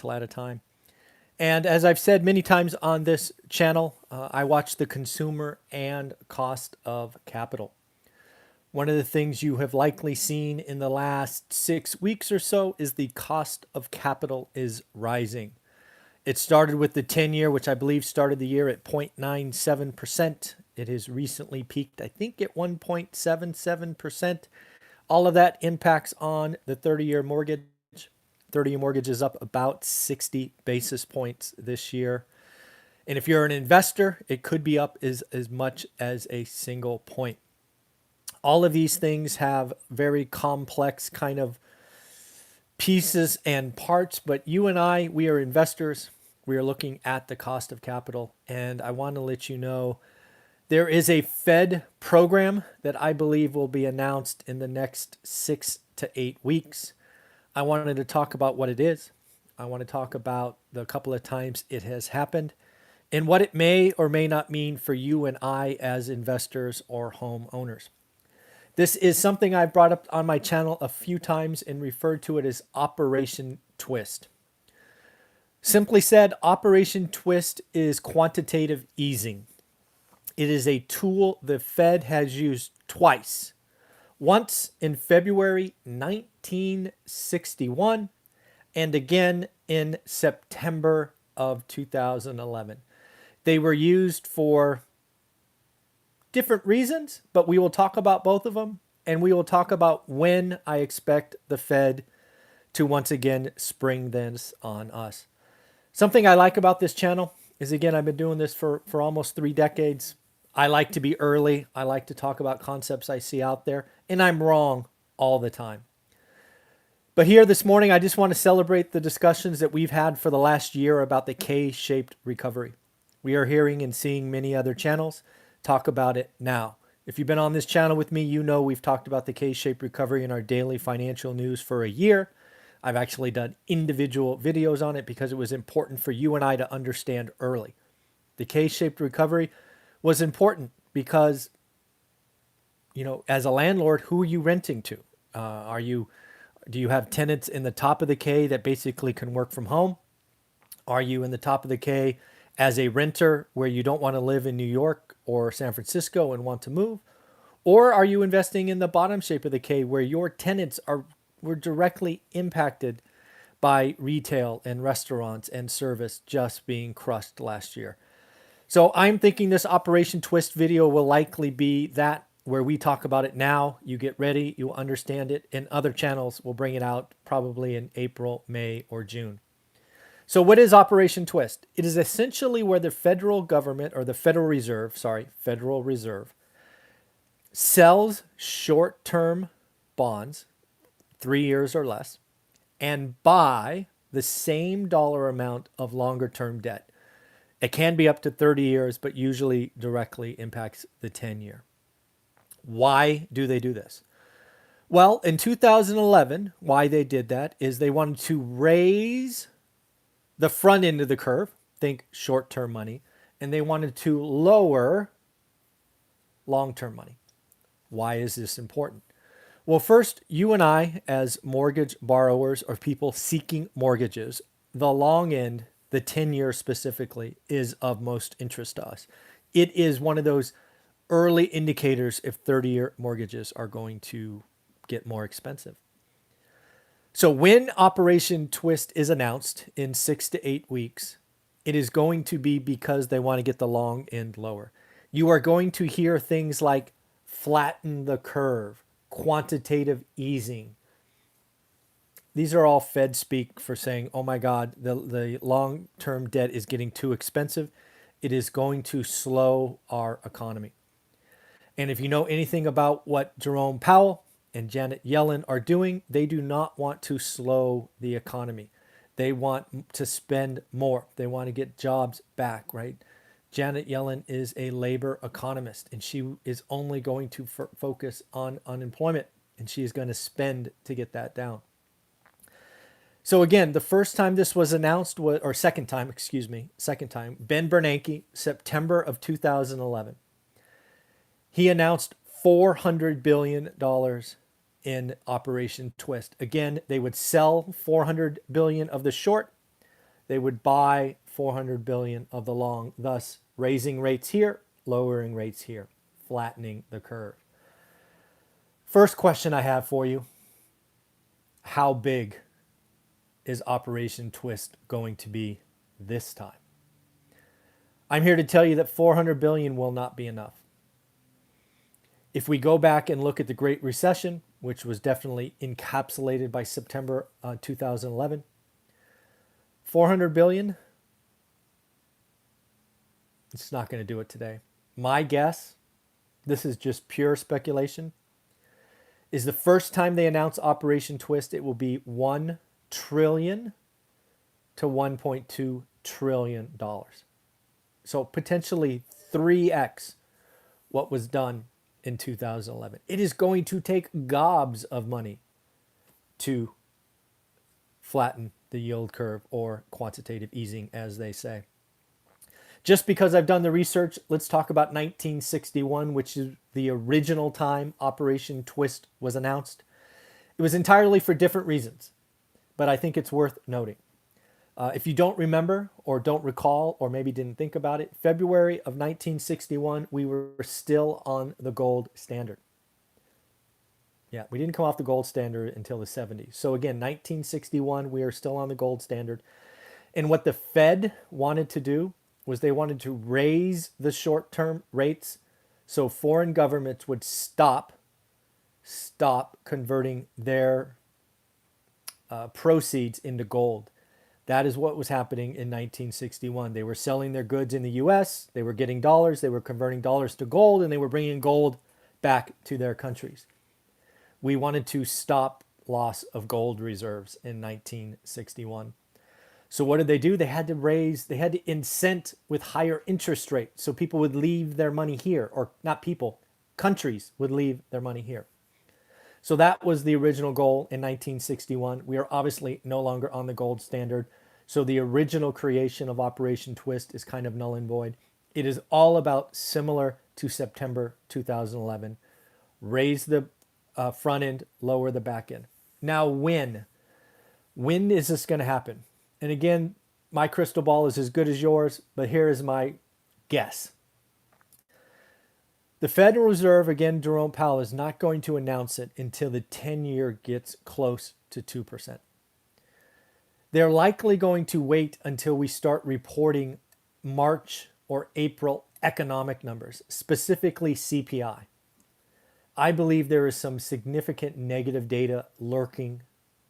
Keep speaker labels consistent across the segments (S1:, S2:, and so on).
S1: at a time. And as I've said many times on this channel, I watch the consumer and cost of capital. One of the things you have likely seen in the last 6 weeks or so is the cost of capital is rising. It started with the 10-year, which I believe started the year at 0.97%. It has recently peaked, I think, at 1.77%. All of that impacts on the 30-year mortgage. 30-year mortgage is up about 60 basis points this year. And if you're an investor, it could be up as much as a single point. All of these things have very complex kind of pieces and parts, but you and I, we are investors. We are looking at the cost of capital. And I want to let you know there is a Fed program that I believe will be announced in the next 6 to 8 weeks. I wanted to talk about what it is. I want to talk about the couple of times it has happened and what it may or may not mean for you and I as investors or homeowners. This is something I've brought up on my channel a few times and referred to it as Operation Twist. Simply said, Operation Twist is quantitative easing. It is a tool the Fed has used twice. Once in February 1961 and again in September of 2011. They were used for different reasons, but we will talk about both of them, and we will talk about when I expect the Fed to once again spring this on us. Something I like about this channel is, again, I've been doing this for almost 3 decades. I like to be early. I like to talk about concepts I see out there, and I'm wrong all the time. But here this morning, I just want to celebrate the discussions that we've had for the last year about the K-shaped recovery. We are hearing and seeing many other channels talk about it now. If you've been on this channel with me, you know we've talked about the K-shaped recovery in our daily financial news for a year. I've actually done individual videos on it because it was important for you and I to understand early. The K-shaped recovery was important because, you know, as a landlord, who are you renting to? Do you have tenants in the top of the K that basically can work from home? Are you in the top of the K as a renter where you don't want to live in New York or San Francisco and want to move? Or are you investing in the bottom shape of the K where your tenants were directly impacted by retail and restaurants and service just being crushed last year? So I'm thinking this Operation Twist video will likely be that, where we talk about it now. You get ready, you understand it, and other channels will bring it out probably in April, May, or June. So what is Operation Twist? It is essentially where the federal government, or the Federal Reserve, sells short-term bonds, 3 years or less, and buy the same dollar amount of longer-term debt. It can be up to 30 years, but usually directly impacts the 10-year. Why do they do this? Well, in 2011, why they did that is they wanted to raise the front end of the curve, think short-term money, and they wanted to lower long-term money. Why is this important? Well, first, you and I, as mortgage borrowers or people seeking mortgages, the long end, the 10-year specifically, is of most interest to us. It is one of those early indicators if 30-year mortgages are going to get more expensive. So when Operation Twist is announced in 6 to 8 weeks, it is going to be because they want to get the long end lower. You are going to hear things like flatten the curve, quantitative easing. These are all Fed speak for saying, oh my God, the long-term debt is getting too expensive. It is going to slow our economy. And if you know anything about what Jerome Powell and Janet Yellen are doing, they do not want to slow the economy. They want to spend more. They want to get jobs back, right? Janet Yellen is a labor economist, and she is only going to focus on unemployment, and she is going to spend to get that down. So again, the first time this was announced was, or second time, Ben Bernanke, September of 2011. He announced $400 billion in Operation Twist. Again, they would sell $400 billion of the short, they would buy 400 billion of the long, thus raising rates here, lowering rates here, flattening the curve. First question I have for you, how big is Operation Twist going to be this time? I'm here to tell you that 400 billion will not be enough. If we go back and look at the Great Recession, which was definitely encapsulated by September 2011, 400 billion, it's not going to do it today. My guess, this is just pure speculation, is the first time they announce Operation Twist, it will be $1 trillion to $1.2 trillion. So potentially 3x what was done in 2011. It is going to take gobs of money to flatten the yield curve, or quantitative easing, as they say. Just because I've done the research, let's talk about 1961, which is the original time Operation Twist was announced. It was entirely for different reasons, but I think it's worth noting. If you don't remember or don't recall or maybe didn't think about it, February of 1961, we were still on the gold standard. Yeah, we didn't come off the gold standard until the 70s. So again, 1961, we are still on the gold standard. And what the Fed wanted to do was they wanted to raise the short-term rates so foreign governments would stop converting their proceeds into gold. That is what was happening in 1961. They were selling their goods in the US, they were getting dollars, they were converting dollars to gold, and they were bringing gold back to their countries. We wanted to stop loss of gold reserves in 1961. So what did they do? They had to incent with higher interest rates so people would leave their money here, or not people, countries would leave their money here. So that was the original goal in 1961. We are obviously no longer on the gold standard. So the original creation of Operation Twist is kind of null and void. It is all about, similar to September 2011, raise the front end, lower the back end. Now, when is this going to happen? And again, my crystal ball is as good as yours, but here is my guess. The Federal Reserve, again, Jerome Powell, is not going to announce it until the 10-year gets close to 2%. They're likely going to wait until we start reporting March or April economic numbers, specifically CPI. I believe there is some significant negative data lurking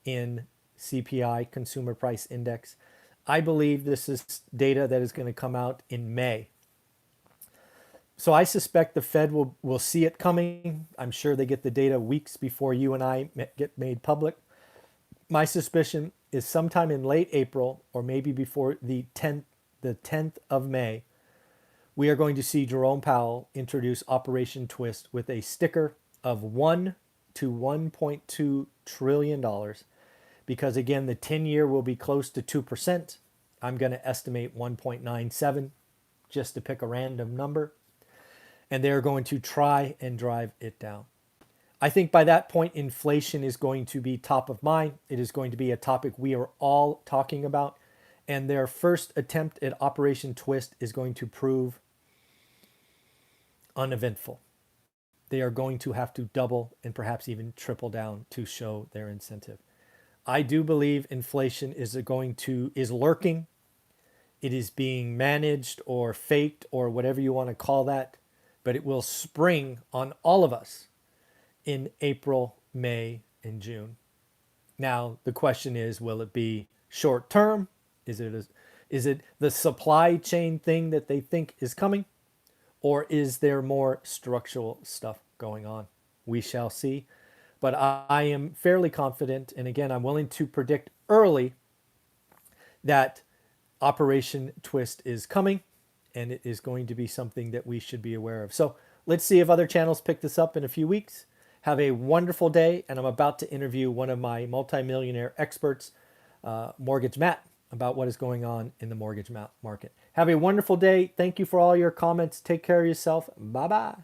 S1: in CPI, Consumer Price Index. I believe this is data that is going to come out in May. So I suspect the Fed will see it coming. I'm sure they get the data weeks before you and I get made public. My suspicion is sometime in late April, or maybe before the 10th of May, we are going to see Jerome Powell introduce Operation Twist with a sticker of $1 to $1.2 trillion, because again, the 10-year will be close to 2%. I'm going to estimate 1.97 just to pick a random number. And they're going to try and drive it down. I think by that point, inflation is going to be top of mind. It is going to be a topic we are all talking about. And their first attempt at Operation Twist is going to prove uneventful. They are going to have to double and perhaps even triple down to show their incentive. I do believe inflation is lurking. It is being managed or faked or whatever you want to call that. But it will spring on all of us in April, May, and June. Now, the question is, will it be short term? Is it the supply chain thing that they think is coming? Or is there more structural stuff going on? We shall see. But I am fairly confident, and again, I'm willing to predict early that Operation Twist is coming. And it is going to be something that we should be aware of. So let's see if other channels pick this up in a few weeks. Have a wonderful day. And I'm about to interview one of my multimillionaire experts, Mortgage Matt, about what is going on in the mortgage market. Have a wonderful day. Thank you for all your comments. Take care of yourself. Bye-bye.